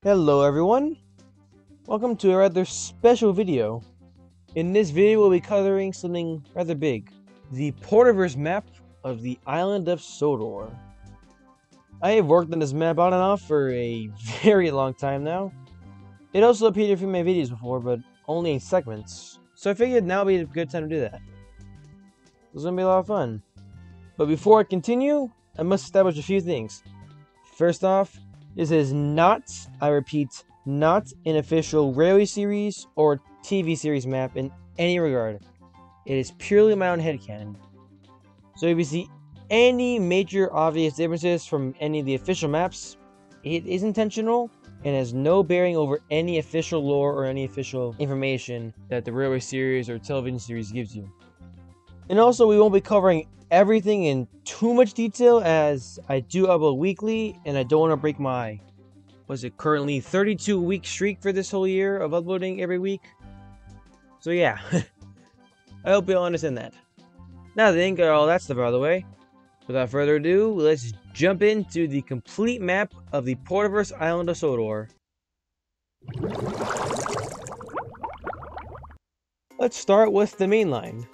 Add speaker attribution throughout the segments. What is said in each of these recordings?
Speaker 1: Hello everyone, welcome to a rather special video. In this video we'll be covering something rather big, the Porterverse map of the island of Sodor. I have worked on this map on and off for a very long time now. It also appeared in a few of my videos before, but only in segments, so I figured now would be a good time to do that. It's gonna be a lot of fun. But before I continue, I must establish a few things. First off, this is not, I repeat, not an official railway series or TV series map in any regard. It is purely my own headcanon. So if you see any major obvious differences from any of the official maps, it is intentional and has no bearing over any official lore or any official information that the railway series or television series gives you. And also, we won't be covering everything in too much detail as I do upload weekly and I don't want to break my, currently 32-week streak for this whole year of uploading every week. So yeah, I hope you all understand that. Now that I think all that stuff out of the way, without further ado, let's jump into the complete map of the Porterverse island of Sodor. Let's start with the Mainline.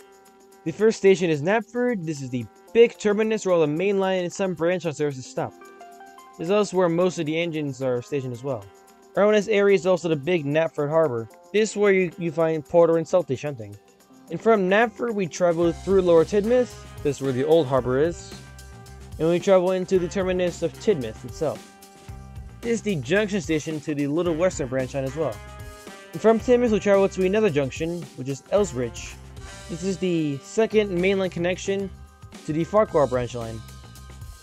Speaker 1: The first station is Knapford. This is the big terminus where all the Mainline and some branch line services stop. This is also where most of the engines are stationed as well. Around this area is also the big Knapford Harbor. This is where you find Porter and Salty shunting. And from Knapford we travel through Lower Tidmouth. This is where the old harbor is. And we travel into the terminus of Tidmouth itself. This is the junction station to the Little Western branch line as well. And from Tidmouth we travel to another junction, which is Elsbridge. This is the second mainline connection to the Farquhar branch line.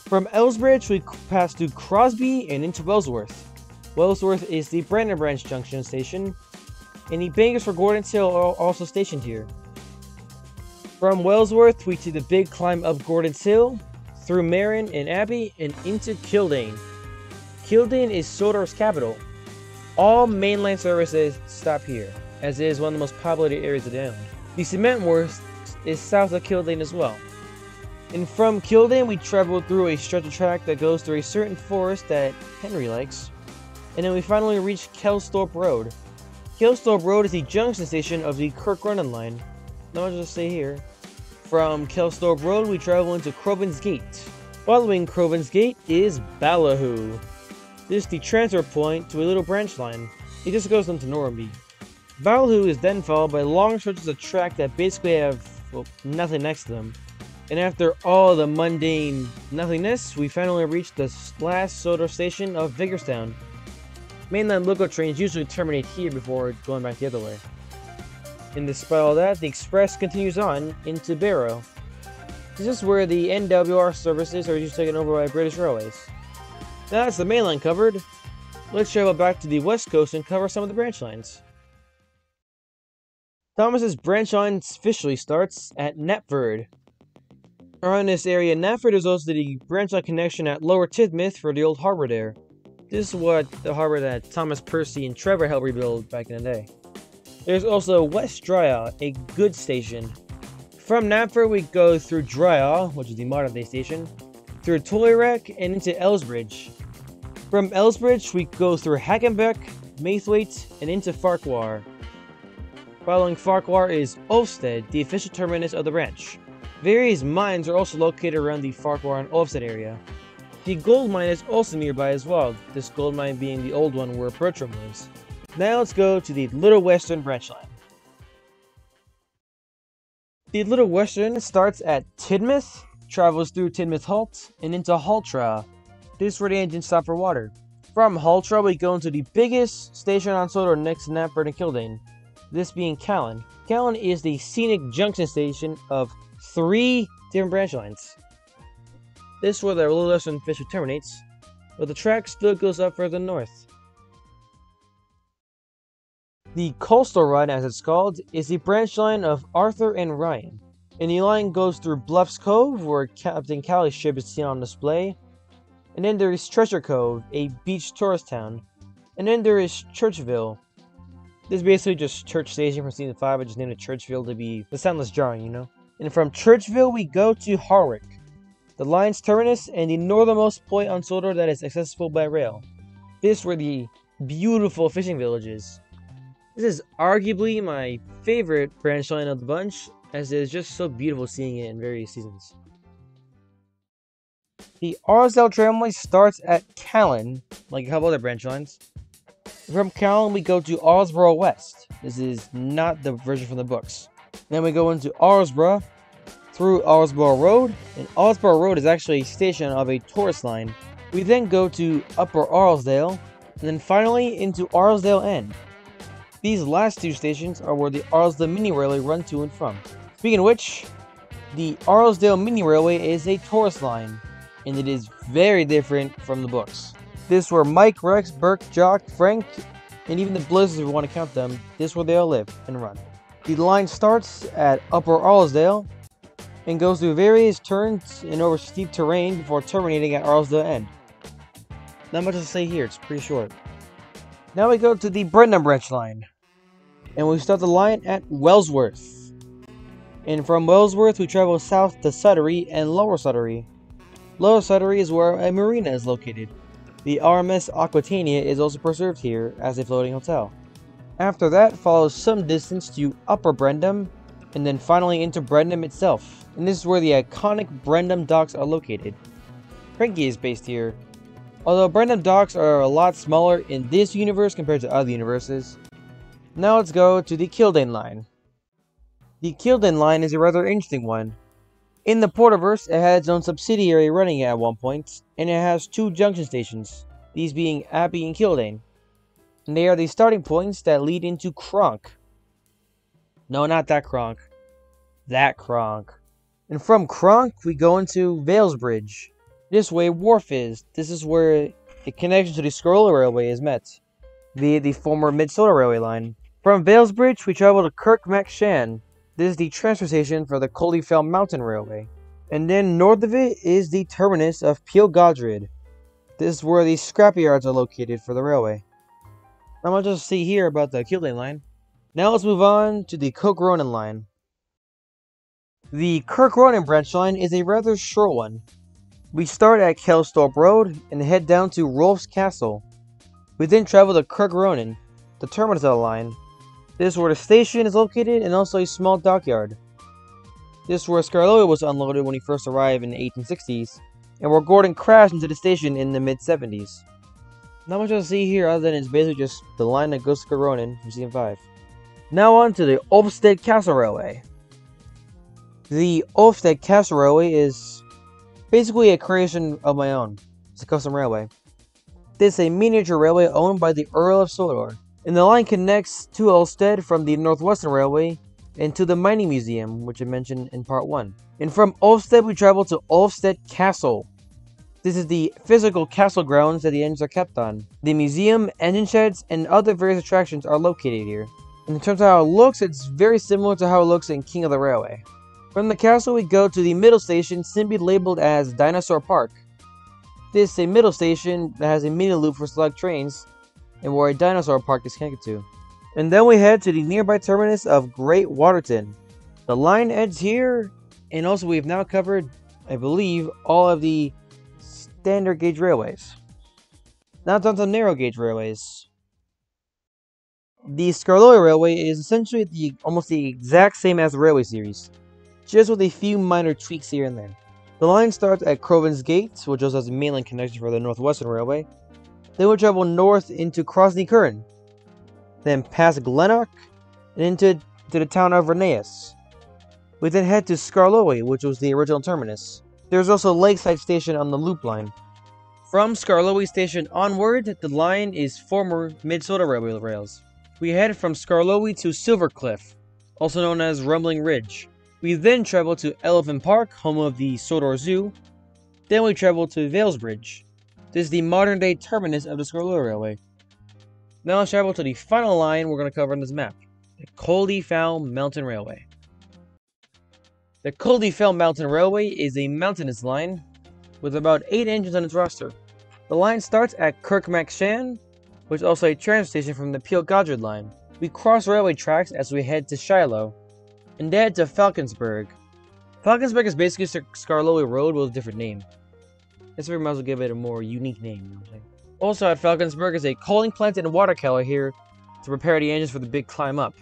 Speaker 1: From Elsbridge, we pass through Crosby and into Wellsworth. Wellsworth is the BRENDAM branch junction station, and the bankers for Gordon's Hill are also stationed here. From Wellsworth, we take the big climb up Gordon's Hill, through Marin and Abbey, and into Kildane. Kildane is Sodor's capital. All mainline services stop here, as it is one of the most populated areas of the island. The cement works is south of Kildane as well. And from Kildane we travel through a stretch of track that goes through a certain forest that Henry likes. And then we finally reach Kelsthorpe Road. Kelsthorpe Road is the junction station of the KRONIN line. Now I'll just say here. From Kelsthorpe Road we travel into Crovan's Gate. Following Crovan's Gate is Ballyhoo. This is the transfer point to a little branch line. It just goes into Normanby. Ballyhoo is then followed by long stretches of track that basically have, well, nothing next to them. And after all the mundane nothingness, we finally reach the last Sodor station of Vicarstown. Mainline local trains usually terminate here before going back the other way. And despite all that, the express continues on into Barrow. This is where the NWR services are usually taken over by British Railways. Now that's the mainline covered, let's travel back to the west coast and cover some of the branch lines. Thomas's branch line officially starts at Knapford. Around this area, Knapford is also the branch line connection at Lower Tidmouth for the old harbor there. This is what the harbor that Thomas Percy and Trevor helped rebuild back in the day. There's also West Dryaw, a goods station. From Knapford we go through Dryaw, which is the modern day station, through Toylerack and into Elsbridge. From Elsbridge we go through Hackenbeck, Maithwaite, and into Farquhar. Following Farquhar is Olstead, the official terminus of the branch. Various mines are also located around the Farquhar and Olstead area. The gold mine is also nearby as well, this gold mine being the old one where Bertram lives. Now let's go to the Little Western branch line. The Little Western starts at Tidmouth, travels through Tidmouth Halt, and into Haltraw. This is where the engines stop for water. From Haltraw we go into the biggest station on Sodor next to Knapford and Kildane, this being Callan. Callan is the scenic junction station of 3 different branch lines. This is where the Little Western officially terminates, but the track still goes up further north. The coastal run, as it's called, is the branch line of Arthur and Ryan, and the line goes through Bluffs Cove, where Captain Callie's ship is seen on display, and then there is Treasure Cove, a beach tourist town, and then there is Churchville. This is basically just Church Station from Season 5, I just named it Churchville to sound less jarring, you know? And from Churchville we go to Harwick, the line's terminus and the northernmost point on Sodor that is accessible by rail. This is where the beautiful fishing villages. This is arguably my favorite branch line of the bunch, as it is just so beautiful seeing it in various seasons. The Olstead tramway starts at Callan, like a couple other branch lines. From Callan, we go to Oldsboro West. This is not the version from the books. Then we go into Oldsboro, through Oldsboro Road, and Oldsboro Road is actually a station of a tourist line. We then go to Upper Arlesdale, and then finally into Arlesdale End. These last two stations are where the Arlesdale Mini Railway runs to and from. Speaking of which, the Arlesdale Mini Railway is a tourist line, and it is very different from the books. This is where Mike, Rex, Burke, Jock, Frank, and even the Blizzards, if we want to count them, this is where they all live and run. The line starts at Upper Arlesdale and goes through various turns and over steep terrain before terminating at Arlesdale End. Not much to say here, it's pretty short. Now we go to the BRENDAM branch line, and we start the line at Wellsworth. And from Wellsworth we travel south to Sudbury and Lower Sudbury. Lower Sudbury is where a marina is located. The RMS Aquitania is also preserved here as a floating hotel. After that follows some distance to Upper BRENDAM, and then finally into BRENDAM itself. And this is where the iconic BRENDAM docks are located. Cranky is based here. Although BRENDAM docks are a lot smaller in this universe compared to other universes. Now let's go to the Kildane line. The Kildane line is a rather interesting one. In the Porterverse, it had its own subsidiary running at one point, and it has two junction stations, these being Abbey and Kildane. And they are the starting points that lead into Kronk. No, not that Kronk. That Kronk. And from Kronk, we go into Valesbridge. This way Wharf is. This is where the connection to the Scarlet Railway is met, via the former Mid-Sodor Railway line. From Valesbridge, we travel to Kirkmacshan. This is the transfer station for the Kildane Mountain Railway. And then north of it is the terminus of Peel Godred. This is where the scrapyards are located for the railway. Not much to see here about the Kildane line. Now let's move on to the KRONIN line. The KRONIN branch line is a rather short one. We start at Kelsthorpe Road and head down to Rolf's Castle. We then travel to KRONIN, the terminus of the line. This is where the station is located and also a small dockyard. This is where Scarloia was unloaded when he first arrived in the 1860s, and where Gordon crashed into the station in the mid-70s. Not much to see here other than it's basically just the line that goes to KRONIN from Season 5. Now on to the Olstead Castle Railway. The Olstead Castle Railway is basically a creation of my own. It's a custom railway. This is a miniature railway owned by the Earl of Sodor, and the line connects to Olstead from the Northwestern Railway and to the Mining Museum, which I mentioned in Part 1. And from Olstead we travel to Olstead Castle. This is the physical castle grounds that the engines are kept on. The museum, engine sheds, and other various attractions are located here. And in terms of how it looks, it's very similar to how it looks in King of the Railway. From the castle we go to the middle station, simply labeled as Dinosaur Park. This is a middle station that has a mini loop for select trains, and where a dinosaur park is connected to. And then we head to the nearby terminus of Great Waterton. The line ends here, and also we've now covered, I believe, all of the standard gauge railways. Now down to narrow gauge railways. The Scarloia Railway is essentially almost the exact same as the railway series, just with a few minor tweaks here and there. The line starts at Crovan's Gate, which also has a mainline connection for the Northwestern Railway. Then we travel north into Crosney Curran, then past Glennock, and into the town of Reneus. We then head to Scarloia, which was the original terminus. There's also Lakeside Station on the loop line. From Scarloia Station onward, the line is former Mid-Sodor Railway rails. We head from Scarloia to Silvercliff, also known as Rumbling Ridge. We then travel to Elephant Park, home of the Sodor Zoo. Then we travel to Valesbridge. This is the modern-day terminus of the Scarloia Railway. Now let's travel to the final line we're going to cover on this map, the Kildane Mountain Railway. The Kildane Mountain Railway is a mountainous line with about 8 engines on its roster. The line starts at Kirkmacshan, which is also a transfer station from the Peel Godred line. We cross railway tracks as we head to Shiloh, and then to Falkensburg. Falkensburg is basically Scarloia Road with a different name. That's why we might as well give it a more unique name, you know what I'm saying? Also at Falconsburg is a coaling plant and water keller here to prepare the engines for the big climb up.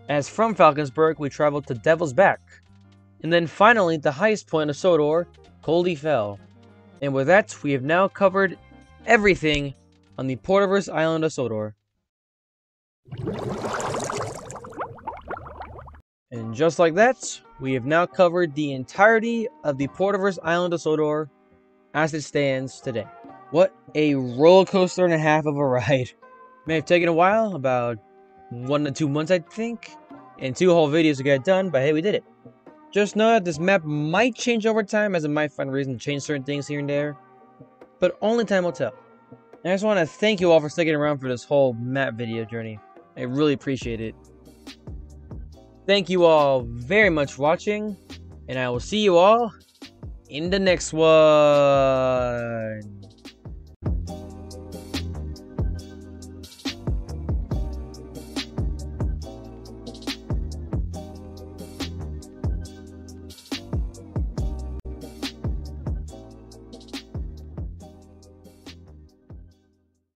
Speaker 1: As from Falconsburg, we travel to Devil's Back. And then finally, the highest point of Sodor, Coldie Fell. And with that, we have now covered everything on the Porterverse island of Sodor. And just like that, we have now covered the entirety of the Porterverse island of Sodor as it stands today. What a roller coaster and a half of a ride. May have taken a while, about 1 to 2 months I think, and 2 whole videos to get done, but hey, we did it. Just know that this map might change over time, as it might find reason to change certain things here and there, but only time will tell. And I just want to thank you all for sticking around for this whole map video journey. I really appreciate it. Thank you all very much for watching, and I will see you all in the next one.